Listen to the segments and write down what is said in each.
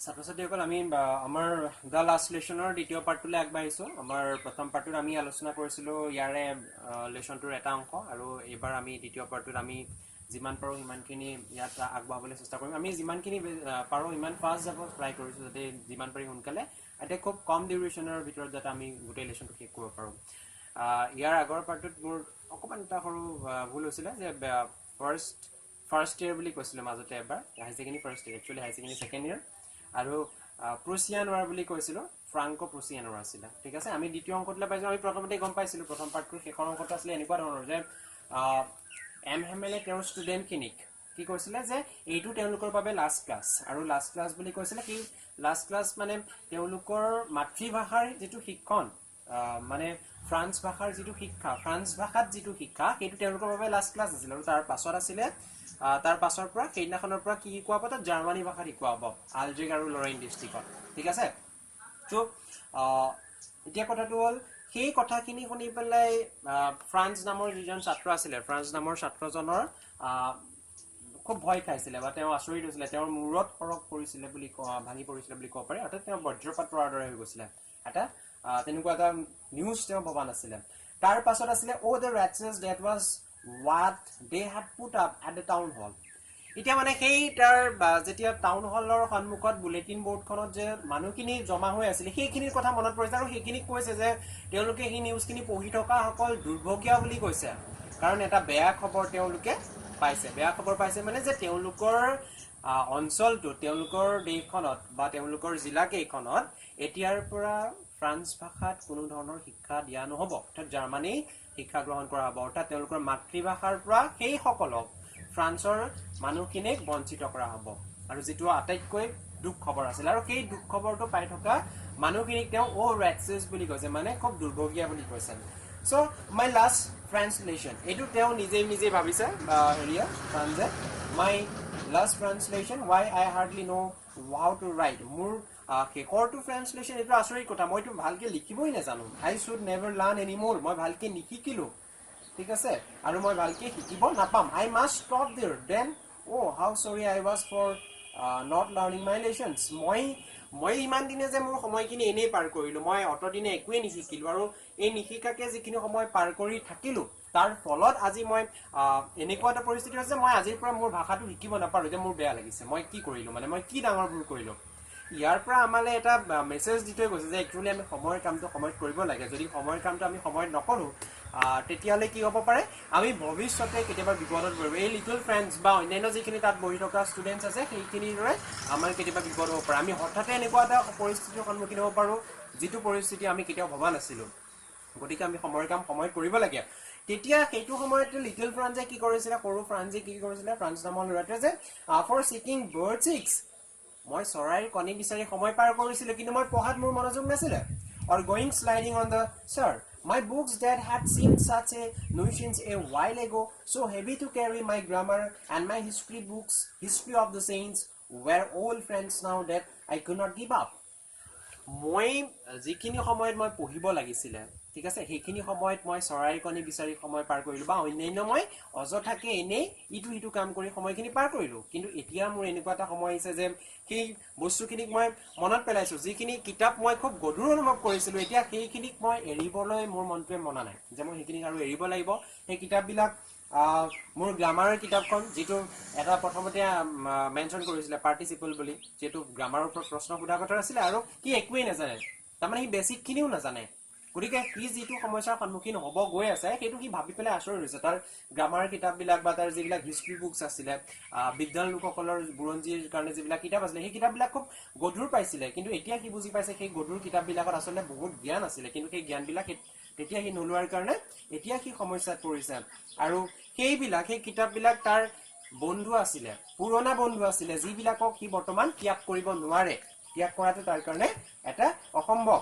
ছাত্ৰ-ছাত্ৰীসকল আমি আমাৰ দা লাষ্ট লেছনৰ দ্বিতীয় পাৰ্টটোলৈ আগবাঢ়িছো আমাৰ প্ৰথম পাৰ্টটোত আমি আলোচনা কৰিছিলো ইয়াৰে লেছনটোৰ এটা অংশ আৰু এইবাৰ আমি দ্বিতীয় পাৰ্টটোত আমি যিমান পাৰো ইমানখিনি ইয়াত আগবাঢ়িবলৈ চেষ্টা কৰিম আমি যিমানখিনি পাৰো ইমান ফাষ্ট যাব ট্ৰাই কৰিছো যাতে যিমান পাৰি সোনকালে এটা খুব কম ডিউৰেশ্যনৰ ভিতৰত যাতে আমি গোটেই লেছনটো শেষ কৰিব পাৰো ইয়াৰ আগৰ পাৰ্টটোত মোৰ অকণমান এটা সৰু ভুল হৈছিলে যে ফাৰ্ষ্ট ইয়াৰ বুলি কৈছিলে মাজতে এবাৰ হাই ছেকেণ্ডেৰী ফাৰ্ষ্ট ইয়াৰ একচুৱেলি হাই ছেকেণ্ডেৰী ছেকেণ্ড ইয়াৰ আৰু প্ৰুছিয়ান ৱাৰ বুলি কৈছিলো ফ্ৰাংকো প্ৰুছিয়ান ৱাৰ আছিলে ঠিক আছে আমি দ্বিতীয় অংকটোলৈ পাইছো আমি প্ৰথমতে গম পাইছিলো প্ৰথম পাৰ্টটোৰ শেষৰ অংকটো আছিলে এনেকুৱা ধৰণৰ যে এম হেমেলে তেওঁৰ ষ্টুডেণ্টখিনিক কি কৈছিলে যে এইটো তেওঁলোকৰ বাবে লাষ্ট ক্লাছ আৰু লাষ্ট ক্লাছ বুলি কৈছিলে কি লাষ্ট ক্লাছ মানে তেওঁলোকৰ মাতৃভাষাৰ যিটো শিক্ষণ মানে ফ্ৰান্স ভাষাৰ যিটো শিক্ষা ফ্ৰান্স ভাষাত যিটো শিক্ষা সেইটো তেওঁলোকৰ বাবে লাষ্ট ক্লাছ আছিল আৰু তাৰ পাছত আছিলে তাৰ পাছৰ পৰা সেইদিনাখনৰ পৰা কি শিকোৱা হ'ব তাত জাৰ্মানী ভাষাত শিকোৱা হ'ব আলজেক আৰু লৰেইন ডিষ্ট্ৰিক্টত ঠিক আছে চ' এতিয়া কথাটো হ'ল সেই কথাখিনি শুনি পেলাই ফ্ৰান্স নামৰ যিজন ছাত্ৰ আছিলে ফ্ৰান্স নামৰ ছাত্ৰজনৰ খুব ভয় খাইছিলে বা তেওঁ আচৰিত হৈছিলে তেওঁৰ মূৰত সৰক পৰিছিলে বুলি ভাঙি পৰিছিলে বুলি ক'ব পাৰি অৰ্থাৎ তেওঁ বজ্ৰপাত পৰাৰ দৰে হৈ গৈছিলে এটা তেনেকুৱা এটা নিউজ তেওঁ ভবা নাছিলে তাৰ পাছত আছিলে দ্য ৰাটছেছ that was what they had put up at the town hall এতিয়া মানে সেই তাৰ যেতিয়া টাউন হলৰ সন্মুখত বুলেটিন বৰ্ডখনত যে মানুহখিনি জমা হৈ আছিল সেইখিনিৰ কথা মনত পৰিছে আৰু সেইখিনি কৈছে যে তেওঁলোকে সেই নিউজখিনি পঢ়ি থকা সকল দুৰ্ভগীয়া বুলি কৈছে কাৰণ এটা বেয়া খবৰ তেওঁলোকে পাইছে মানে যে তেওঁলোকৰ অঞ্চলটো তেওঁলোকৰ দেশখনত বা তেওঁলোকৰ জিলা কেইখনত এতিয়াৰ পৰা ফ্ৰান্স ভাষাত কোনো ধৰণৰ শিক্ষা দিয়া নহ'ব অৰ্থাৎ জাৰ্মানী শিক্ষা গ্ৰহণ কৰা হ'ব অৰ্থাৎ তেওঁলোকৰ মাতৃভাষাৰ পৰা সেই সকলক ফ্ৰান্সৰ মানুহখিনিক বঞ্চিত কৰা হ'ব আৰু যিটো আটাইতকৈ দুখ খবৰ আছিল আৰু সেই দুখ খবৰটো পাই থকা মানুহখিনিক তেওঁ ৰেটছেছ বুলি কৈছে মানে খুব দুৰ্ভগীয়া বুলি কৈছে চ' মাই লাষ্ট ট্ৰান্সলেশ্যন এইটো তেওঁ নিজে ভাবিছে হেৰিয়া ফ্ৰান্সে my last translation why I hardly know' how to write মোৰ শেষৰটো ট্ৰান্সলেশ্যন এইটো আচৰিত কথা মইতো ভালকে লিখিবই নাজানো আই শুড নেভাৰ লাৰ্ণ এনি মোৰ মই ভালকে নিশিকিলো ঠিক আছে আৰু মই ভালকে শিকিব নাপাম I must stop there then how sorry I was for not learning my lessons মই ইমান দিনে যে মোৰ সময়খিনি এনেই পাৰ কৰিলো মই অতদিনে একোৱেই নিশিকিলো আৰু এই নিশিকাকে যিখিনি সময় পাৰ কৰি থাকিলো তাৰ ফলত আজি মই এনেকুৱা এটা পৰিস্থিতি হৈছে মই আজিৰ পৰা মোৰ ভাষাটো শিকিব নাপাৰো যে মোৰ বেয়া লাগিছে মই কি কৰিলো মানে মই কি ডাঙৰ ভুল কৰিলো ইয়াৰ পৰা আমালে এটা মেছেজ দি থৈ গৈছে যে একচুৱেলি আমি সময়ৰ কামটো সময়ত কৰিব লাগে যদি সময়ৰ কামটো আমি সময়ত নকৰো তেতিয়াহ'লে কি হ'ব পাৰে আমি ভৱিষ্যতে কেতিয়াবা বিপদত পৰিব এই লিটল ফ্ৰেণ্ডছ বা অন্যান্য যিখিনি তাত বহি থকা ষ্টুডেণ্টছ আছে সেইখিনিৰ দৰে আমাৰ কেতিয়াবা বিপদ হ'ব পাৰে আমি হঠাতে এনেকুৱা এটা পৰিস্থিতিৰ সন্মুখীন হ'ব পাৰো যিটো পৰিস্থিতি আমি কেতিয়াও ভবা নাছিলো গতিকে আমি সময়ৰ কাম সময়ত কৰিব লাগে তেতিয়া সেইটো সময়তে লিটল ফ্ৰান্সে কি কৰিছিলে সৰু ফ্ৰান্সে কি কৰিছিলে ফ্ৰান্স নামৰ ল'ৰাটোৱে যে ফৰ চিকিং বাৰ্ড চিক্স মই চৰাইৰ কণী বিচাৰি সময় পাৰ কৰিছিলো কিন্তু মই পঢ়াত মোৰ মনোযোগ নাছিলে or going sliding on the sir my books that had seemed such a nuisance a while ago so heavy to carry my grammar and my history of the saints were old friends now that I could not give up মই যিখিনি সময়ত মই পঢ়িব লাগিছিলে ঠিক আছে সেইখিনি সময়ত মই চৰাইৰ কণী বিচাৰি সময় পাৰ কৰিলো বা অন্যান্য মই অযথাকে এনেই ইটো সিটো কাম কৰি সময়খিনি পাৰ কৰিলো কিন্তু এতিয়া মোৰ এনেকুৱা এটা সময় আহিছে যে সেই বস্তুখিনিক মই মনত পেলাইছো যিখিনি কিতাপ মই খুব গধুৰ অনুভৱ কৰিছিলো এতিয়া সেইখিনিক মই এৰিবলৈ মোৰ মনটোৱে মনা নাই যে মই সেইখিনিক আৰু এৰিব লাগিব সেই কিতাপবিলাক মোৰ গ্ৰামাৰৰ কিতাপখন যিটো এটা প্ৰথমতে মেনশ্যন কৰিছিলে পাৰ্টিচিপল বুলি যেটো গ্ৰামাৰৰ ওপৰত প্ৰশ্ন সোধা কথা আছিলে আৰু কি একোৱেই নাজানে তাৰমানে সি বেছিকখিনিও নাজানে গতিকে সি যিটো সমস্যাৰ সন্মুখীন হ'ব গৈ আছে সেইটো সি ভাবি পেলাই আচৰিত হৈছে তাৰ গ্ৰামাৰ কিতাপবিলাক বা তাৰ যিবিলাক হিষ্ট্ৰী বুকছ আছিলে বিদ্যান লোকসকলৰ বুৰঞ্জীৰ কাৰণে যিবিলাক কিতাপ আছিলে সেই কিতাপবিলাক খুব গধুৰ পাইছিলে কিন্তু এতিয়া সি বুজি পাইছে সেই গধুৰ কিতাপবিলাকত আচলতে বহুত জ্ঞান আছিলে কিন্তু সেই জ্ঞানবিলাক তেতিয়া সি নোলোৱাৰ কাৰণে এতিয়া সি সমস্যাত পৰিছে আৰু সেই কিতাপবিলাক তাৰ বন্ধু আছিলে পুৰণা বন্ধু আছিলে যিবিলাকক সি বৰ্তমান ত্যাগ কৰিব নোৱাৰে ত্যাগ কৰাটো তাৰ কাৰণে এটা অসম্ভৱ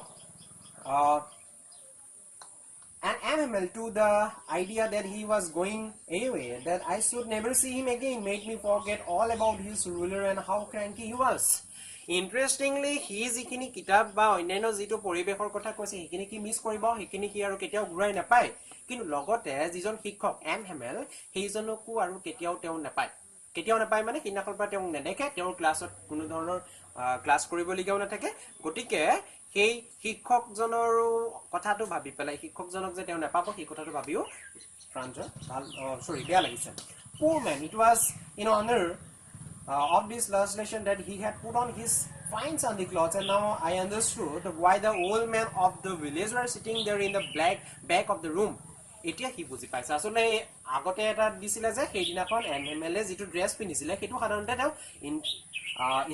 and animal to the idea that he was going away that I should never see him again made me forget all about his ruler and how cranky he was ইন্টাৰেষ্টিংলি সি যিখিনি কিতাপ বা অন্যান্য যিটো পৰিৱেশৰ কথা কৈছে সেইখিনি কি মিছ কৰিব সেইখিনি সি আৰু কেতিয়াও ঘূৰাই নাপায় কিন্তু লগতে যিজন শিক্ষক এম হেমেল সেইজনকো আৰু কেতিয়াও তেওঁ নাপায় কেতিয়াও নাপায় মানে সিদিনাখনৰ পৰা তেওঁ নেদেখে তেওঁৰ ক্লাছত কোনো ধৰণৰ ক্লাছ কৰিবলগীয়াও নাথাকে গতিকে সেই শিক্ষকজনৰো কথাটো ভাবি পেলাই শিক্ষকজনক যে তেওঁ নাপাব সেই কথাটো ভাবিও ফ্ৰান্সৰ ভাল বেয়া লাগিছে poor man it was in honor of this legislation that he had put on his fine Sunday clothes and now I understood why the old man of the village were sitting there in the back of the room এতিয়া কি বুজি পাইছে আসলে আগতে এটা দিছিলে যে সেইদিনাখন এমএমএলএ যেটো ড্ৰেছ পিন্ধিছিলে সেইটো সাধাৰণতে তেওঁ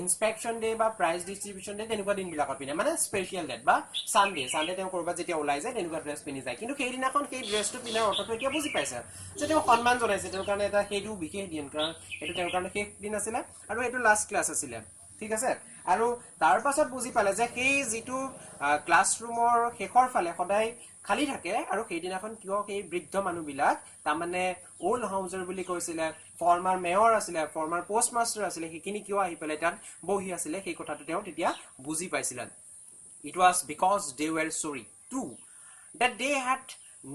ইনস্পেকশন ডে বা প্ৰাইজ ডিস্ট্ৰিবিউশন ডে তেনেকুৱা দিনবিলাকত পিন্ধে মানে স্পেশাল ডেট বা সানডে তেওঁ কৰবাত যেতিয়া ওলাই যায় তেনেকুৱা ড্ৰেছ পিন্ধি যায় কিন্তু সেইদিনাখন সেই ড্ৰেছটো পিন্ধাৰ অৰ্থটো এতিয়া বুজি পাইছে যে তেওঁ সন্মান জনাইছে তেওঁৰ কাৰণে এটা সেইটো বিশেষ দিন কাৰণ এইটো তেওঁৰ কাৰণে শেষ দিন আছিলে আৰু এইটো লাষ্ট ক্লাছ আছিলে ঠিক আছে আৰু তাৰ পাছত বুজি পালে যে সেই যেটো ক্লাছৰুমৰ শেষৰ ফালে সদায় খালি থাকে আৰু সেইদিনাখন কিয় সেই বৃদ্ধ মানুহবিলাক তাৰমানে ওল্ড হাউজৰ বুলি কৈছিলে ফৰ্মাৰ মেয়ৰ আছিলে ফৰ্মাৰ পোষ্টমাষ্টাৰ আছিলে সেইখিনি কিয় আহি পেলাই তাত বহি আছিলে সেই কথাটো তেওঁ তেতিয়া বুজি পাইছিলেন it was because they were sorry too that they had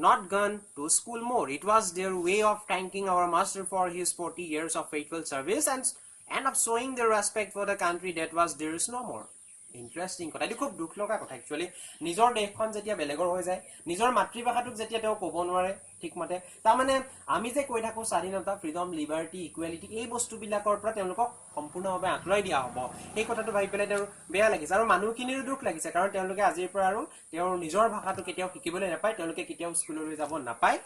not gone to school more it was their way of thanking our master for his 40 years of faithful service and of showing their respect for the country that was theirs no more interesting কথা এটো খুব দুখ লগা কথা actually নিজৰ দেশখন যেতিয়া বেলেগৰ হৈ যায় নিজৰ মাতৃভাষাটোক যেতিয়া তেওঁ ক'ব নোৱাৰে ঠিকমতে তাৰ মানে আমি যে কৈ থাকো স্বাধীনতা ফ্ৰীডম লিবাৰ্টি ইকুৱেলিটি এই বস্তুবিলাকৰ পৰা তেওঁলোকক সম্পূৰ্ণভাৱে আঁতৰাই দিয়া হ'ব এই কথাটো ভাবি পেলাই তেওঁ বেয়া লাগিছে আৰু মানুহখিনিৰ দুখ লাগিছে কাৰণ তেওঁলোকে আজিৰ পৰা আৰু তেওঁৰ নিজৰ ভাষাটো কেতিয়াও শিকিবলৈ নাপায় তেওঁলোকে কেতিয়াও স্কুললৈ যাব নাপায়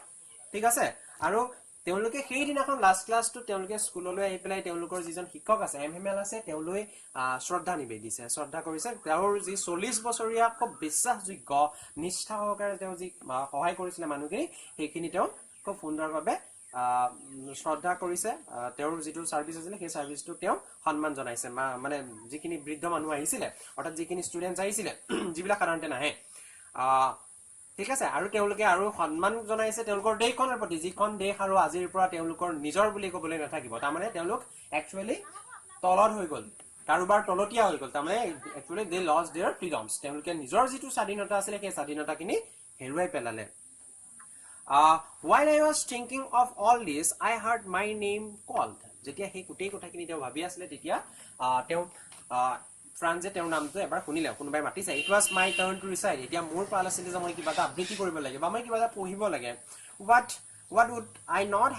ঠিক আছে আৰু তেওঁলোকে সেই দিনাখন লাষ্ট ক্লাছটো তেওঁলোকে স্কুললৈ আহি পেলাই তেওঁলোকৰ যিজন শিক্ষক আছে এমএমএল আছে তেওঁলৈ শ্ৰদ্ধা নিবেদিছে শ্ৰদ্ধা কৰিছে তেওঁৰ যি 40 বছৰীয়া খুব বিশ্বাসযোগ্য নিষ্ঠা সহকাৰে তেওঁ যি সহায় কৰিছিল মানুহখিনি সেইখিনি তেওঁ খুব সুন্দৰভাৱে শ্ৰদ্ধা কৰিছে তেওঁৰ যিটো সাৰ্ভিস আছিল সেই সাৰ্ভিসটো তেওঁ সন্মান জনাইছে মানে যিখিনি বৃদ্ধ মানুহ আহিছিল অৰ্থাৎ যিখিনি ষ্টুডেন্টছ আহিছিল যিবিলাক সাধাৰণতে নাহে ঠিক আছে আৰু তেওঁলোকে আৰু সন্মান জনাইছে তেওঁলোকৰ দেশখনৰ প্ৰতি যিখন দেশ আৰু আজিৰ পৰা তেওঁলোকৰ নিজৰ বুলি ক'বলৈ নাথাকিব তাৰ মানে তেওঁলোক একচুয়ালি তলত হৈ গ'ল কাৰোবাৰ তলতীয়া হৈ গ'ল তাৰ মানে actually De lost there freedom's তেওঁলোকে নিজৰ যিটো স্বাধীনতা আছিল সেই স্বাধীনতাখিনি হেৰুৱাই পেলালে while I was thinking of all this I heard my name called যেতিয়া সেই কুটেই কথাখিনি তেওঁ ভাবি আছিল তেতিয়া তেওঁ ফ্ৰান্সে তেওঁৰ নামটো এবাৰ শুনিলে কোনোবাই মাতিছে it was my turn to recite এতিয়া মোৰ পাল আছিল যে মই কিবা এটা আবৃত্তি কৰিব লাগে বা মই কিবা এটা পঢ়িব লাগে what would I not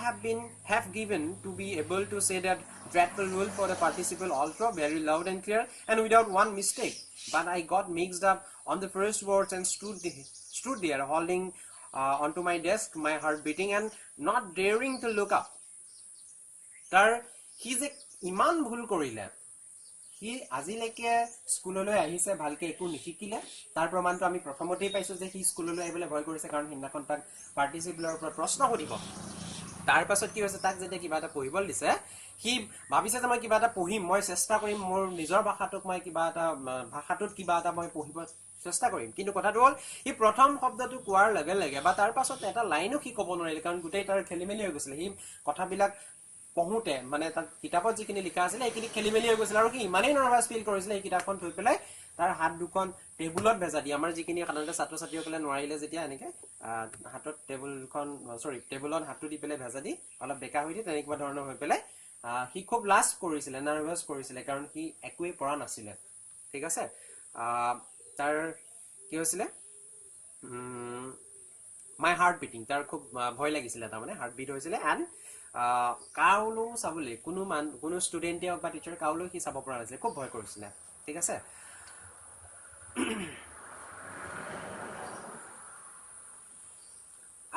have given to be able to say that dreadful rule for the participle also very loud and clear and without one mistake but I got mixed up on the first words and stood there holding onto my desk my heart beating and not daring to look up তাৰ হি যে ইমান ভুল কৰিলে হি আজিলৈকে স্কুললৈ আহিছে ভালকে একো নিশিকিলে তাৰ প্ৰমাণটো আমি প্ৰথমতেই পাইছো যে হি স্কুললৈ আহিবলৈ ভয় কৰিছে কাৰণ হিন্দাখন তাক পাৰ্টিসিপলৰ ওপৰত প্ৰশ্ন সুধিব তাৰ পাছত কি হৈছে তাক যেতিয়া কিবা এটা পঢ়িবলৈ দিছে হি ভাবিছে যে মই কিবা এটা পঢ়িম মই চেষ্টা কৰিম মোৰ নিজৰ ভাষাটোক মই কিবা এটা ভাষাটোত কিবা এটা মই পঢ়িব চেষ্টা কৰিম কিন্তু কথাটো হ'ল হি প্ৰথম শব্দটো কোৱাৰ লগে লগে বা তাৰ পাছত এটা লাইনো কি ক'ব নোৱাৰিলে কাৰণ গোটেই তাৰ খেলিমেলি হৈ গৈছিল হি কথাবিলাক পঢ়োতে মানে তাৰ কিতাপত যিখিনি লিখা আছিল এইখিনি খেলিমেলি হৈ গৈছিল আৰু কি ইমানেই নাৰ্ভাছ ফিল কৰিছিল এই কিতাপখন থৈ পেলাই তাৰ হাত দুখন টেবুলত ভেজা দি আমাৰ যিখিনি সাধাৰণতে ছাত্ৰ ছাত্ৰীসকলে নোৱাৰিলে যেতিয়া এনেকে হাতত টেবুলত হাতটো দি পেলাই ভেজা দি অলপ বেকা হৈ দিয়ে তেনেকুৱা ধৰণৰ হৈ পেলাই হি খুব লাজ কৰিছিল নাৰ্ভাছ কৰিছিল কাৰণ হি একোৱেই পৰা নাছিল ঠিক আছে তাৰ কি হৈছিল মাই হাৰ্ট বিটিং তাৰ খুব ভয় লাগিছিল তাৰ মানে হাৰ্ট বিট হৈছিল এণ্ড কাউলো চাবলৈ কোনো ষ্টুডেণ্টে হওক বা টিচাৰ কাউলো সি চাব পৰা নাছিলে খুব ভয় কৰিছিলে ঠিক আছে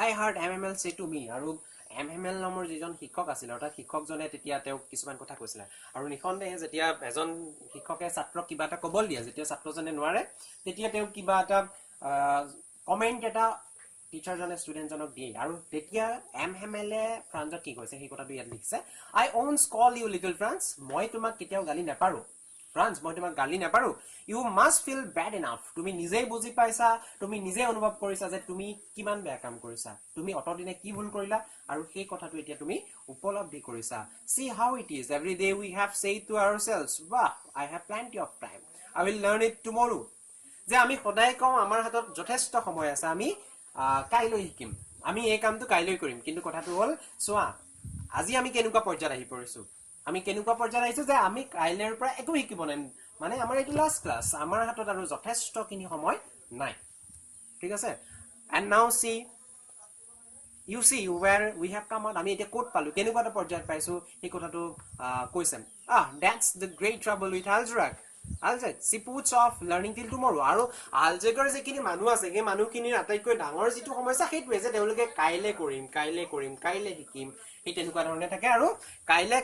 I heard MML say to me আৰু MML নামৰ যিজন শিক্ষক আছিল অৰ্থাৎ শিক্ষকজনে তেতিয়া তেওঁ কিছুমান কথা কৈছিল আৰু নিখনদেহে যেতিয়া এজন শিক্ষকে ছাত্ৰক কিবা এটা ক'বল দিয়ে যেতিয়া ছাত্ৰজনে নোৱাৰে তেতিয়া তেওঁ কিবা এটা কমেন্ট এটা টিচাৰজনে ষ্টুডেণ্টজনক দিয়ে আৰু তেতিয়া এমএমএলএ ফ্ৰান্সত কি কৈছে সেই কথাটো ইয়াত লিখিছে I won't call you little France মই তোমাক কেতিয়াও গালি নাপাৰো ফ্ৰান্স মই তোমাক গালি নাপাৰো you must feel bad enough তুমি নিজেই বুজি পাইছা তুমি নিজে অনুভৱ কৰিছা যে তুমি কিমান বেয়া কাম কৰিছা তুমি অতদিনে কি ভুল কৰিলা আৰু সেই কথাটো এতিয়া তুমি উপলব্ধি কৰিছা see how it is every day we have said to ourselves wow I have plenty of time I will learn it tomorrow যে আমি সদায় কওঁ আমাৰ হাতত যথেষ্ট সময় আছে আমি কাইলৈ শিকিম আমি এই কামটো কাইলৈ কৰিম কিন্তু কথাটো হ'ল সোৱা আজি আমি কেনেকুৱা পৰ্যায়ত আহি পৰিছো আমি কেনেকুৱা পৰ্যায়ত আহিছো যে আমি কাইলৈৰ পৰা একো শিকিব নাই মানে আমাৰ এইটো লাষ্ট ক্লাছ আমাৰ হাতত আৰু যথেষ্টখিনি সময় নাই ঠিক আছে and now see you see where we have come out আমি এতিয়া কোড পালো কেনেকুৱা এটা পৰ্যায়ত পাইছো এই কথাটো কৈছে that's the great trouble with algebra she puts off learning till tomorrow আৰু algebra যিখিনি মানুহ আছে সেই মানুহখিনিৰ আটাইতকৈ ডাঙৰ যিটো সমস্যা সেইটোৱে যে তেওঁলোকে কাইলে কৰিম কাইলে শিকিম এই তেনেকুৱা ধৰণে থাকে আৰু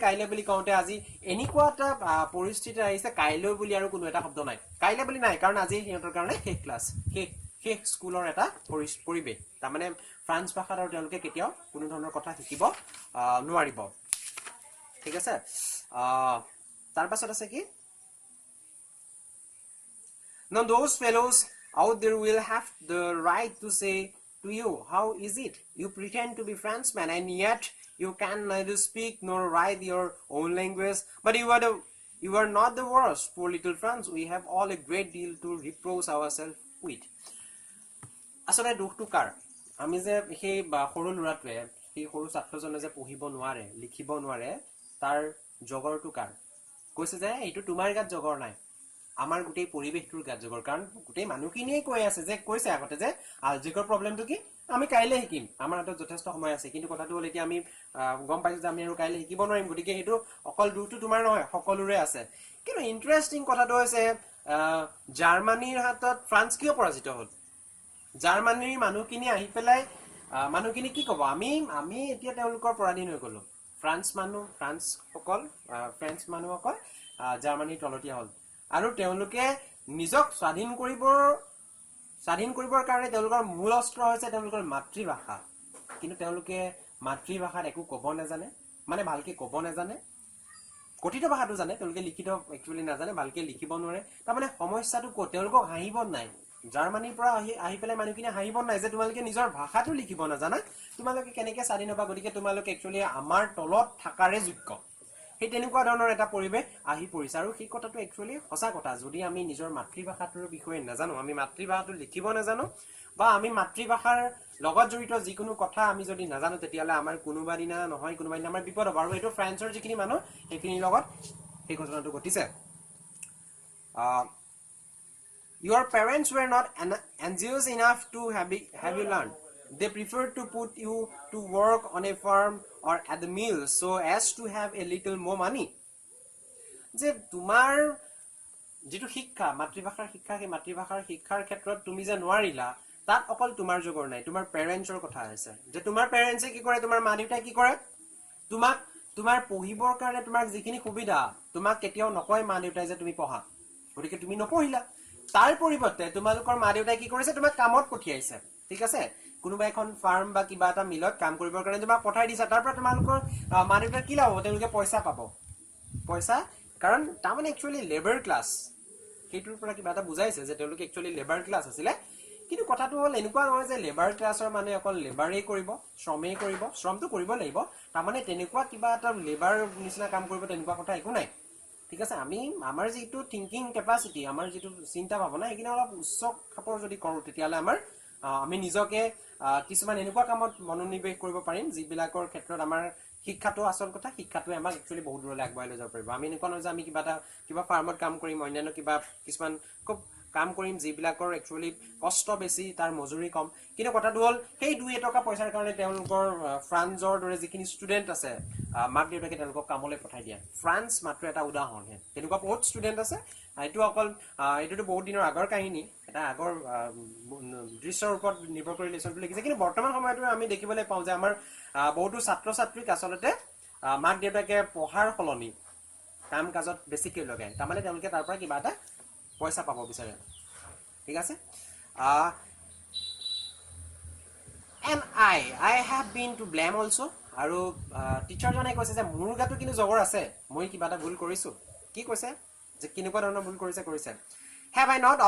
কাইলে বুলি কওঁতে আজি এনেকুৱা এটা পৰিস্থিতি আহিছে কাইলৈ বুলি আৰু কোনো এটা শব্দ নাই কাইলে বুলি নাই কাৰণ আজি সিহঁতৰ কাৰণে শেষ ক্লাছ শেষ স্কুলৰ এটা পৰিৱেশ তাৰমানে ফ্ৰান্স ভাষাত আৰু তেওঁলোকে কেতিয়াও কোনো ধৰণৰ কথা শিকিব নোৱাৰিব ঠিক আছে তাৰ পাছত আছে কি Now those fellows out there will have the right to say to you, how is it? You pretend to be Frenchmen and yet you can neither speak nor write your own language. But you are not the worst, poor little France. We have all a great deal to reproach ourselves with. আসলে দুখটো কাৰ আমি যে সেই সৰু লৰাটোৱে সেই সৰু ছাত্ৰজনে যে পঢ়িব নোৱাৰে লিখিব নোৱাৰে তাৰ জগৰটো কাৰ কৈছে যে এইটো তোমাৰ গাত জগৰ নাই আমাৰ গোটেই পৰিবেশটোৰ গাত জগৰ কাৰণ গোটেই মানুহখিনিয়ে কৈ আছে যে কৈছে আগতে যে আলজিকৰ প্ৰবলেমটো কি আমি কাইলে শিকিম আমাৰ হাতত যথেষ্ট সময় আছে কিন্তু কথাটো হ'ল এতিয়া আমি গম পাইছো যে আমি আৰু কাইলে শিকিব নোৱাৰিম গতিকে সেইটো অকল দুখটো তোমাৰ নহয় সকলোৰে আছে কিন্তু ইন্টাৰেষ্টিং কথাটো হৈছে জাৰ্মানীৰ হাতত ফ্ৰান্স কিয় পৰাজিত হ'ল জাৰ্মানীৰ মানুহখিনি আহি পেলাই মানুহখিনি কি ক'ব আমি এতিয়া তেওঁলোকৰ পৰাধীন হৈ গ'লো ফ্ৰেঞ্চ মানুহসকল জাৰ্মানীৰ তলতীয়া হ'ল আৰু তেওঁলোকে নিজক স্বাধীন কৰিবৰ কাৰণে তেওঁলোকৰ মূল অস্ত্ৰ হৈছে তেওঁলোকৰ মাতৃভাষা কিন্তু তেওঁলোকে মাতৃভাষাত একো ক'ব নাজানে মানে ভালকে ক'ব নাজানে কথিত ভাষাটো জানে তেওঁলোকে লিখিত একচুৱেলি নাজানে ভালকে লিখিব নোৱাৰে তাৰমানে সমস্যাটো ক'ত তেওঁলোকক হাঁহিব নাই জাৰ্মানীৰ পৰা আহি পেলাই মানুহখিনি হাঁহিব নাই যে তোমালোকে নিজৰ ভাষাটো লিখিব নাজানা তোমালোকে কেনেকৈ স্বাধীন হ'বা গতিকে তোমালোকে একচুৱেলি আমাৰ তলত থাকাৰে যোগ্য সেই তেনেকুৱা ধৰণৰ এটা পৰিৱেশ আহি পৰিছে আৰু সেই কথাটো একচুৱেলি সঁচা কথা যদি আমি নিজৰ মাতৃভাষাটোৰ বিষয়ে নাজানো আমি মাতৃভাষাটো লিখিব নাজানো বা আমি মাতৃভাষাৰ লগত জড়িত যিকোনো কথা আমি যদি নাজানো তেতিয়াহ'লে আমাৰ কোনোবা দিনা আমাৰ বিপদ হ'ব আৰু এইটো ফ্ৰান্সৰ যিখিনি মানুহ সেইখিনিৰ লগত সেই ঘটনাটো ঘটিছে Your parents were not anxious enough to have you learn. They preferred to put you to work on a farm or at the mill so as to have a little more money. যে তোমাৰ যেটো শিক্ষা মাতৃভাষাৰ শিক্ষা সেই মাতৃভাষাৰ শিক্ষাৰ ক্ষেত্ৰত তুমি যে নোৱাৰিলা তাত অকল তোমাৰ জগৰ নাই তোমাৰ পেৰেন্টছৰ কথা আছে যে তোমাৰ পেৰেন্টছে কি কৰে তোমাৰ মা দেউতাই কি কৰে তোমাৰ পঢ়িবৰ কাৰণে তোমাক যিখিনি সুবিধা তোমাক কেতিয়াও নকয় মা দেউতাই যে তুমি পঢ়া গতিকে তুমি নপঢ়িলা তাৰ পৰিৱৰ্তে তোমালোকৰ মা দেউতাই কি কৰিছে তোমাক কামত পঠিয়াইছে ঠিক আছে কোনোবা এখন ফাৰ্ম বা কিবা এটা মিলত কাম কৰিবৰ কাৰণে তোমাক পঠাই দিছে তাৰ পৰা তোমালোকৰ মা দেউতাৰ কি লাভ হ'ব তেওঁলোকে পইচা পাব পইচা কাৰণ তাৰমানে একচুৱেলি লেবাৰ ক্লাছ সেইটোৰ পৰা কিবা এটা বুজাইছে যে তেওঁলোকে একচুৱেলি লেবাৰ ক্লাছ আছিলে কিন্তু কথাটো হ'ল এনেকুৱা নহয় যে লেবাৰ ক্লাছৰ মানে অকল লেবাৰেই কৰিব শ্ৰমটো কৰিব লাগিব তাৰমানে তেনেকুৱা কিবা এটা লেবাৰ নিচিনা কাম কৰিব তেনেকুৱা কথা একো নাই ঠিক আছে আমি আমাৰ যিটো থিংকিং কেপাচিটি আমাৰ যিটো চিন্তা ভাৱনা এইখিনি অলপ উচ্চ খাপৰ যদি কৰোঁ তেতিয়াহ'লে আমি নিজকে কিছুমান এনেকুৱা কামত মনোনিৱেশ কৰিব পাৰিম যিবিলাকৰ ক্ষেত্ৰত আমাৰ শিক্ষাটো আচল কথা শিক্ষাটোৱে আমাক একচুৱেলি বহুত দূৰলৈ আগবঢ়াই লৈ যাব পাৰিব আমি এনেকুৱা নহয় যে আমি কিবা ফাৰ্মত কাম কৰিম অন্যান্য কিবা কিছুমান খুব কাম কৰিম যিবিলাকৰ একচুৱেলি কষ্ট বেছি তাৰ মজুৰি কম কিন্তু কথাটো হ'ল সেই 2 টকা পইচাৰ কাৰণে তেওঁলোকৰ ফ্ৰান্সৰ দৰে যিখিনি ষ্টুডেণ্ট আছে মাক দেউতাকে তেওঁলোকক কামলৈ পঠাই দিয়ে ফ্ৰান্স মাত্ৰ এটা উদাহৰণ হে তেনেকুৱা বহুত ষ্টুডেণ্ট আছে এইটোতো বহুত দিনৰ আগৰ কাহিনী এটা আগৰ দৃশ্যৰ ওপৰত নিৰ্ভৰ কৰি লেচনটো লিখিছে কিন্তু বৰ্তমান সময়তো আমি দেখিবলৈ পাওঁ যে আমাৰ বহুতো ছাত্ৰ ছাত্ৰীক আচলতে মাক দেউতাকে পঢ়াৰ সলনি কাম কাজত বেছিকৈ লগায় তাৰমানে তেওঁলোকে তাৰ পৰা কিবা এটা পইচা পাব বিচাৰে ঠিক আছে and I have been to blame also আৰু টিচাৰজনে কৈছে যে মোৰ গাতো কিন্তু জগৰ আছে মই কিবা এটা ভুল কৰিছো কি কৈছে যে কেনেকুৱা ধৰণৰ ভুল কৰিছে have I not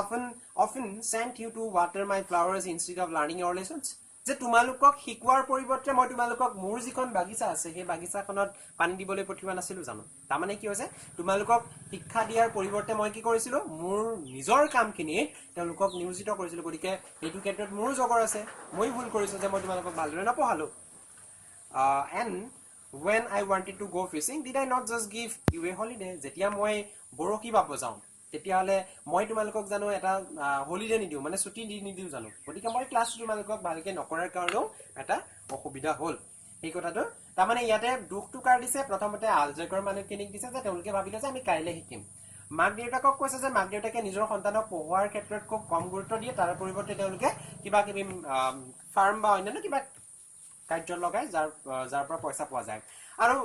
often sent you to water my flowers instead of learning your lessons যে তোমালোকক শিকোৱাৰ পৰিৱৰ্তে মই তোমালোকক মোৰ যিখন বাগিচা আছে সেই বাগিচাখনত পানী দিবলৈ পঠিওৱা নাছিলো জানো তাৰমানে কি হৈছে তোমালোকক শিক্ষা দিয়াৰ পৰিৱৰ্তে মই কি কৰিছিলো মোৰ নিজৰ কামখিনি তেওঁলোকক নিয়োজিত কৰিছিলো গতিকে এইটো ক্ষেত্ৰত মোৰ জগৰ আছে মই ভুল কৰিছো যে মই তোমালোকক ভালদৰে নপঢ়ালো and when I wanted to go fishing, did I not just give you a holiday? যেতিয়া মই বৰশী বাব যাওঁ তেতিয়াহলে মই তোমালোকক জানো এটা হলিডে নিদিও মানে ছুটি নিদিও জানো গতিকে মই ক্লাছ তোমালোকক ভালকে নকৰাৰ কাৰণেও এটা অসুবিধা হ'ল এই কথাটো তাৰ মানে ইয়াতে দুখটো কাৰ দিছে প্ৰথমতে আলজেকৰ মানুহখিনিক দিছে যে তেওঁলোকে ভাবিলে যে আমি কাইলে শিকিম মাক দেউতাকক কৈছে যে মাক দেউতাকে নিজৰ সন্তানক পঢ়োৱাৰ ক্ষেত্ৰত খুব কম গুৰুত্ব দিয়ে তাৰ পৰিৱৰ্তে তেওঁলোকে কিবা কিবি ফাৰ্ম বা অন্যান্য কিবা কাৰ্য লগাই যাৰ পৰা পইচা পোৱা যায় আৰু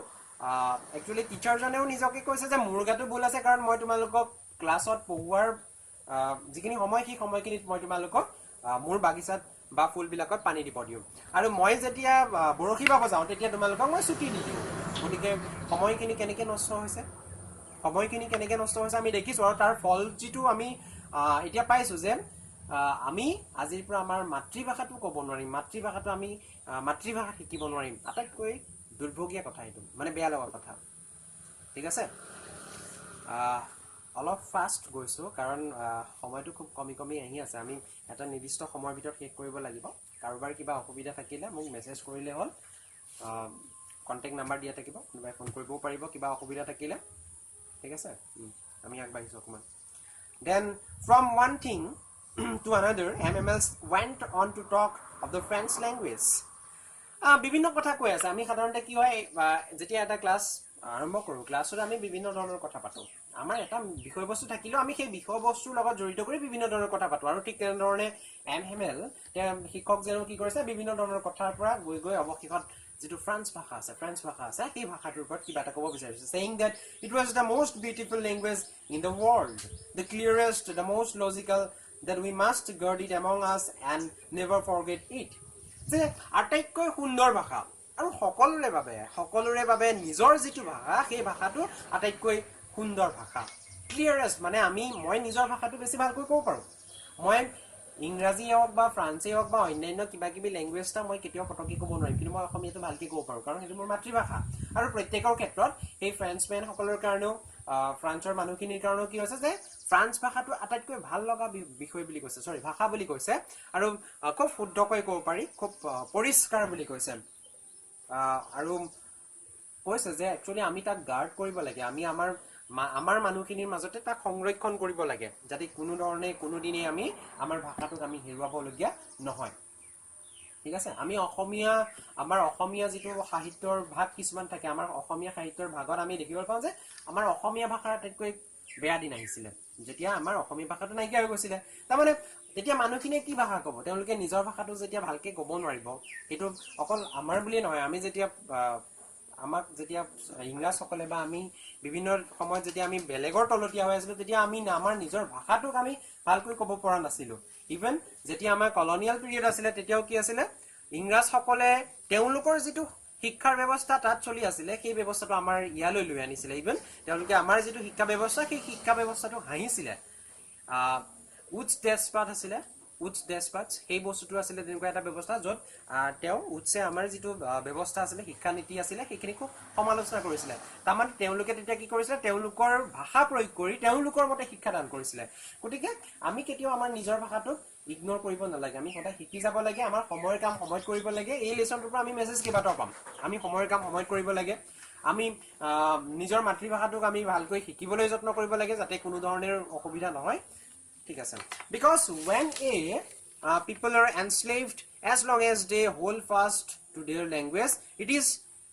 একচুয়ালি টিচাৰজনেও নিজকে কৈছে যে মোৰ গাটো ভুল আছে কাৰণ মই তোমালোকক ক্লাছত পঢ়োৱাৰ যিখিনি সময় সেই সময়খিনিত মই তোমালোকক মোৰ বাগিচাত বা ফুলবিলাকত পানী দিব দিওঁ আৰু মই যেতিয়া বৰশী বাব যাওঁ তেতিয়া তোমালোকক মই ছুটি দি দিওঁ গতিকে সময়খিনি কেনেকৈ নষ্ট হৈছে আমি দেখিছোঁ আৰু তাৰ ফল যিটো আমি এতিয়া পাইছোঁ যে আমি আজিৰ পৰা আমাৰ মাতৃভাষাটো ক'ব নোৱাৰিম মাতৃভাষাটো আমি মাতৃভাষা শিকিব নোৱাৰিম আটাইতকৈ দুৰ্ভগীয়া কথা এইটো মানে বেয়া লগা কথা ঠিক আছে অলপ ফাষ্ট গৈছোঁ কাৰণ সময়টো খুব কমি আহি আছে আমি এটা নিৰ্দিষ্ট সময়ৰ ভিতৰত শেষ কৰিব লাগিব কাৰোবাৰ কিবা অসুবিধা থাকিলে মোক মেছেজ কৰিলে হ'ল কণ্টেক্ট নাম্বাৰ দিয়া থাকিব কোনোবাই ফোন কৰিবও পাৰিব কিবা অসুবিধা থাকিলে ঠিক আছে আমি আগবাঢ়িছোঁ অকণমান then from one thing to another MMLs went on to talk of the French language বিভিন্ন কথা কৈ আছে আমি সাধাৰণতে কি হয় যেতিয়া এটা ক্লাছ আৰম্ভ কৰোঁ ক্লাছত আমি বিভিন্ন ধৰণৰ কথা পাতোঁ আমাৰ এটা বিষয়বস্তু থাকিলেও আমি সেই বিষয়বস্তুৰ লগত জড়িত কৰি বিভিন্ন ধৰণৰ কথা পাতোঁ আৰু ঠিক তেনেধৰণে MML শিক্ষক যেন কি কৰিছে বিভিন্ন ধৰণৰ কথাৰ পৰা গৈ অৱশেষত যিটো ফ্ৰেঞ্চ ভাষা আছে সেই ভাষাটোৰ ওপৰত কিবা এটা ক'ব বিচাৰিছে saying that it was the most beautiful language in the world the clearest the most logical that we must guard it among us and never forget it যে আটাইতকৈ সুন্দৰ ভাষা আৰু সকলোৰে বাবে নিজৰ যিটো ভাষা সেই ভাষাটো আটাইতকৈ সুন্দৰ ভাষা ক্লিয়াৰেষ্ট মানে মই নিজৰ ভাষাটো বেছি ভালকৈ ক'ব পাৰোঁ মই ইংৰাজী হওক বা ফ্ৰান্সে হওক বা অন্যান্য কিবা কিবি লেংগুৱেজ এটা মই কেতিয়াও পটককৈ ক'ব নোৱাৰিম কিন্তু মই অসমীয়াটো ভালকৈ ক'ব পাৰোঁ কাৰণ সেইটো মোৰ মাতৃভাষা আৰু প্ৰত্যেকৰ ক্ষেত্ৰত সেই ফ্ৰেঞ্চমেনসকলৰ কাৰণেও ফ্ৰান্সৰ মানুহখিনিৰ কাৰণেও কি হৈছে যে ফ্ৰান্স ভাষাটো আটাইতকৈ ভাল লগা বিষয় বুলি কৈছে ভাষা বুলি কৈছে আৰু খুব শুদ্ধকৈ ক'ব পাৰি খুব পৰিষ্কাৰ বুলি কৈছে আৰু কৈছে যে একচুৱেলি আমি তাক গাৰ্ড কৰিব লাগে আমি আমাৰ মানুহখিনিৰ মাজতে তাক সংৰক্ষণ কৰিব লাগে যাতে কোনো ধৰণে কোনোদিনে আমি আমাৰ ভাষাটোক আমি হেৰুৱাবলগীয়া নহয় ঠিক আছে আমি আমাৰ অসমীয়া যিটো সাহিত্যৰ ভাগ কিছুমান থাকে আমাৰ অসমীয়া সাহিত্যৰ ভাগত আমি দেখিবলৈ পাওঁ যে আমাৰ অসমীয়া ভাষাৰ আটাইতকৈ বেয়া দিন আহিছিলে যেতিয়া আমাৰ অসমীয়া ভাষাটো নাইকিয়া হৈ গৈছিলে তাৰমানে তেতিয়া মানুহখিনিয়ে কি ভাষা ক'ব তেওঁলোকে নিজৰ ভাষাটো যেতিয়া ভালকৈ ক'ব নোৱাৰিব সেইটো অকল আমাৰ বুলিয়ে নহয় আমি যেতিয়া আমাক যেতিয়া ইংৰাজসকলে বা আমি বিভিন্ন সময়ত যেতিয়া আমি বেলেগৰ তলতীয়া হৈ আছিলোঁ তেতিয়া আমি আমাৰ নিজৰ ভাষাটোক আমি ভালকৈ ক'ব পৰা নাছিলোঁ ইভেন যেতিয়া আমাৰ কলনিয়েল পিৰিয়ড আছিলে তেতিয়াও কি আছিলে ইংৰাজসকলে তেওঁলোকৰ যিটো শিক্ষাৰ ব্যৱস্থা তাত চলি আছিলে সেই ব্যৱস্থাটো আমাৰ ইয়ালৈ লৈ আনিছিলে ইভেন তেওঁলোকে আমাৰ যিটো শিক্ষা ব্যৱস্থা সেই শিক্ষা ব্যৱস্থাটো হাঁহিছিলে উচ্চ ডেছপাট সেই বস্তুটো আছিলে তেনেকুৱা এটা ব্যৱস্থা য'ত তেওঁ উচ্চে আমাৰ যিটো ব্যৱস্থা আছিলে শিক্ষা নীতি আছিলে সেইখিনি খুব সমালোচনা কৰিছিলে তাৰমানে তেওঁলোকে তেতিয়া কি কৰিছিলে তেওঁলোকৰ ভাষা প্ৰয়োগ কৰি তেওঁলোকৰ মতে শিক্ষাদান কৰিছিলে গতিকে আমি কেতিয়াও আমাৰ নিজৰ ভাষাটোক ইগনোৰ কৰিব নালাগে আমি সদায় শিকি যাব লাগে আমাৰ সময়ৰ কাম সময়ত কৰিব লাগে এই লেচনটোৰ পৰা আমি মেছেজ কেইবাটাও পাম আমি সময়ৰ কাম সময়ত কৰিব লাগে আমি নিজৰ মাতৃভাষাটোক আমি ভালকৈ শিকিবলৈ যত্ন কৰিব লাগে যাতে কোনো ধৰণৰ অসুবিধা নহয় ঠিক আছে because when people are enslaved as long as they hold fast to their language it is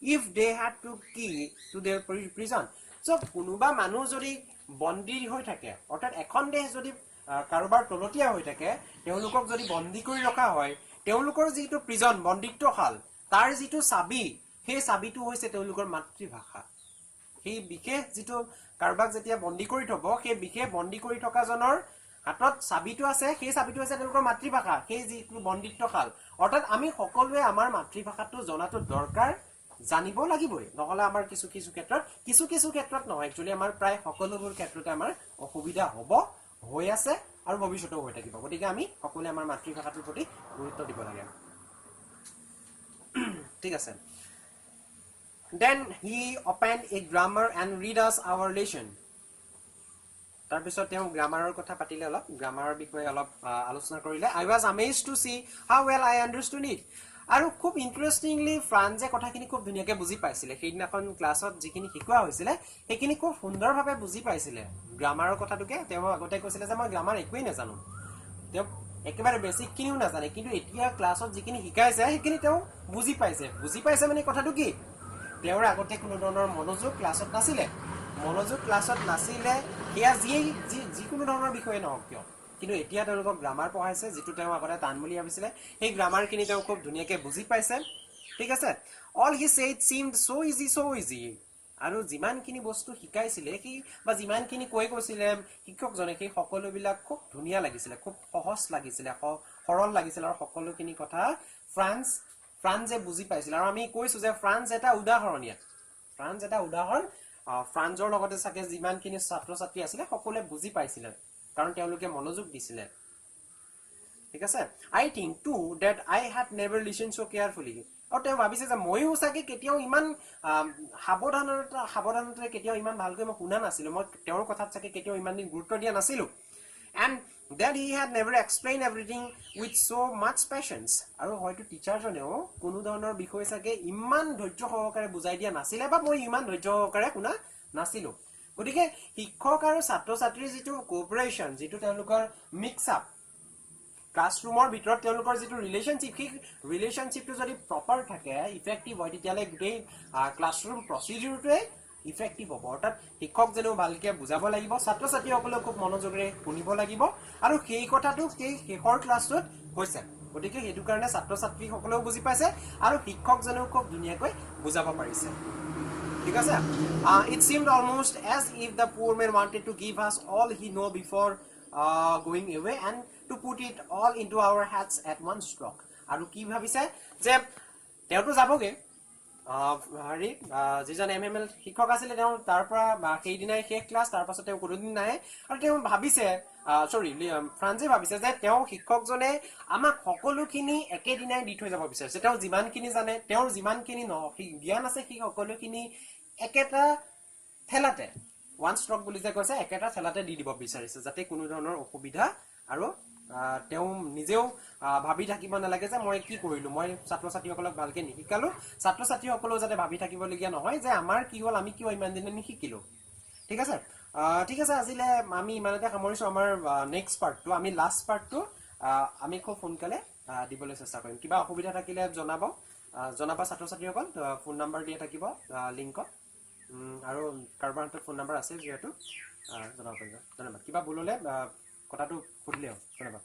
if they had to key to their prison so কোনোবা মানুহ যদি বন্দী হৈ থাকে অৰ্থাৎ এখন দেশ যদি কাৰোবাৰ তলতীয়া হৈ থাকে তেওঁলোকক যদি বন্দী কৰি ৰখা হয় তেওঁলোকৰ যিটো প্ৰিজন বন্দীত্বশাল তাৰ যিটো চাবি সেই চাবিটো হৈছে তেওঁলোকৰ মাতৃভাষা সেই বিশেষ যিটো কাৰোবাক যেতিয়া বন্দী কৰি থব সেই বিশেষ বন্দী কৰি থকা জনৰ হাতত চাবিটো আছে সেই চাবিটো হৈছে তেওঁলোকৰ মাতৃভাষা সেই যিটো বন্দীত্বশাল অৰ্থাৎ আমি সকলোৱে আমাৰ মাতৃভাষাটো জনাটো দৰকাৰ জানিব লাগিবই নহলে আমাৰ কিছু ক্ষেত্ৰত নহয় একচুৱেলি আমাৰ প্ৰায় সকলোবোৰ ক্ষেত্ৰতে আমাৰ অসুবিধা হ'ব হৈ আছে আৰু ভৱিষ্যতেও হৈ থাকিব গতিকে আমি সকলোৱে আমাৰ মাতৃভাষাটোৰ প্ৰতি গুৰুত্ব দিব লাগে ঠিক আছে then he opened a grammar and read us our lesson তাৰপিছত তেওঁ গ্ৰামাৰৰ কথা পাতিলে অলপ গ্ৰামাৰৰ বিষয়ে অলপ আলোচনা কৰিলে I was amazed to see how well I understood it আৰু খুব ইন্টাৰেষ্টিংলি ফ্ৰান্সে কথাখিনি খুব ধুনীয়াকৈ বুজি পাইছিলে সেইদিনাখন ক্লাছত যিখিনি শিকোৱা হৈছিলে সেইখিনি খুব সুন্দৰভাৱে বুজি পাইছিলে গ্ৰামাৰৰ কথাটোকে তেওঁ আগতে কৈছিলে যে মই গ্ৰামাৰ একোৱেই নাজানো তেওঁ একেবাৰে বেছিকখিনিও নাজানে কিন্তু এতিয়া ক্লাছত যিখিনি শিকাইছে সেইখিনি তেওঁ বুজি পাইছে মানে কথাটো কি তেওঁৰ আগতে কোনো ধৰণৰ মনোযোগ ক্লাছত নাছিলে সেয়া যিকোনো ধৰণৰ বিষয়ে নহওক কিয় কিন্তু এতিয়া তেওঁলোকক গ্ৰামাৰ পঢ়াইছে যিটো তেওঁ আগতে টান বুলি ভাবিছিলে সেই গ্ৰামাৰখিনি তেওঁ খুব ধুনীয়াকৈ বুজি পাইছে ঠিক আছে all he said seemed so easy আৰু যিমানখিনি বস্তু শিকাইছিলে বা যিমানখিনি কৈছিলে শিক্ষকজনে সেই সকলোবিলাক খুব ধুনীয়া লাগিছিলে খুব সহজ লাগিছিলে সৰল লাগিছিলে আৰু সকলোখিনি কথা ফ্ৰান্সে বুজি পাইছিলে আৰু আমি কৈছো যে ফ্ৰান্স এটা উদাহৰণ ফ্ৰান্সৰ লগতে চাগে যিমানখিনি ছাত্ৰ ছাত্ৰী আছিলে সকলোৱে বুজি পাইছিলে কাৰণ তেওঁলোকে মনোযোগ দিছিলে ঠিক আছে I think to date I had never listen so carefully আৰু তেওঁ ভাবিছে যে ময়ো চাগে কেতিয়াও ইমান সাৱধানতাৰে কেতিয়াও ইমান ভালকৈ মই শুনা নাছিলো মই তেওঁৰ কথাত চাগে কেতিয়াও ইমান দিন গুৰুত্ব দিয়া নাছিলো and that he had never explained everything with so much patience আৰু হয়তো টিচাৰজনেও কোনো ধৰণৰ বিষয় চাগে ইমান ধৈৰ্য সহকাৰে বুজাই দিয়া নাছিলে বা মই ইমান ধৈৰ্য সহকাৰে শুনা নাছিলো গতিকে শিক্ষক আৰু ছাত্ৰ ছাত্ৰীৰ যিটো কোঅপাৰেচন যিটো তেওঁলোকৰ মিক্স আপ ক্লাছৰুমৰ ভিতৰত তেওঁলোকৰ যিটো ৰিলেশনশ্বিপটো যদি প্ৰপাৰ থাকে ইফেক্টিভ হয় তেতিয়ালে গোটেই ক্লাছৰুম প্ৰচিডিউৰটোৱে ইফেক্টিভ হ'ব অৰ্থাৎ শিক্ষকজনেও ভালকৈ বুজাব লাগিব ছাত্ৰ ছাত্ৰীসকলেও খুব মনোযোগেৰে শুনিব লাগিব আৰু সেই কথাটো সেই শেষৰ ক্লাছটোত হৈছে গতিকে সেইটো কাৰণে ছাত্ৰ ছাত্ৰীসকলেও বুজি পাইছে আৰু শিক্ষকজনেও খুব ধুনীয়াকৈ বুজাব পাৰিছে ঠিক আছে it seemed almost as if the poor man wanted to give us all he know before going away and to put it all into our heads at one stroke আৰু কি ভাবিছে যে তেওঁটো যাবগে হেৰি যিজন MML শিক্ষক আছিলে তেওঁ তাৰ পৰা সেইদিনাই শেষ ক্লাছ তাৰ পাছত তেওঁ কোনোদিন নাহে আৰু তেওঁ ভাবিছে ফ্ৰান্সে ভাবিছে যে তেওঁ শিক্ষকজনে আমাক সকলোখিনি একেদিনাই দি থৈ যাব বিচাৰিছে তেওঁ যিমানখিনি জানে তেওঁৰ যিমানখিনি জ্ঞান আছে সেই সকলোখিনি একেটা ঠেলাতে ওৱান ষ্ট্ৰক বুলি যে কৈছে একেটা ঠেলাতে দি দিব বিচাৰিছে যাতে কোনো ধৰণৰ অসুবিধা আৰু তেওঁ নিজেও ভাবি থাকিব নালাগে যে মই কি কৰিলো মই ছাত্ৰ ছাত্ৰীসকলক ভালকৈ নিশিকালো ছাত্ৰ ছাত্ৰীসকলেও যাতে ভাবি থাকিবলগীয়া নহয় যে আমাৰ কি হ'ল আমি কিয় ইমান দিনে নিশিকিলো ঠিক আছে আজিলে আমি ইমানতে সামৰিছো আমাৰ নেক্সট পাৰ্টটো আমি লাষ্ট পাৰ্টটো আমি খুব সোনকালে দিবলৈ চেষ্টা কৰিম কিবা অসুবিধা থাকিলে জনাবা ছাত্ৰ ছাত্ৰীসকল ফোন নম্বৰ দিয়া থাকিব লিংকত আৰু কাৰোবাৰ হাতত ফোন নম্বৰ আছে যিহেতু জনাব পাৰিব ধন্যবাদ কিবা ভুল হ'লে কথাটো সুধিলে হ'ল ধন্যবাদ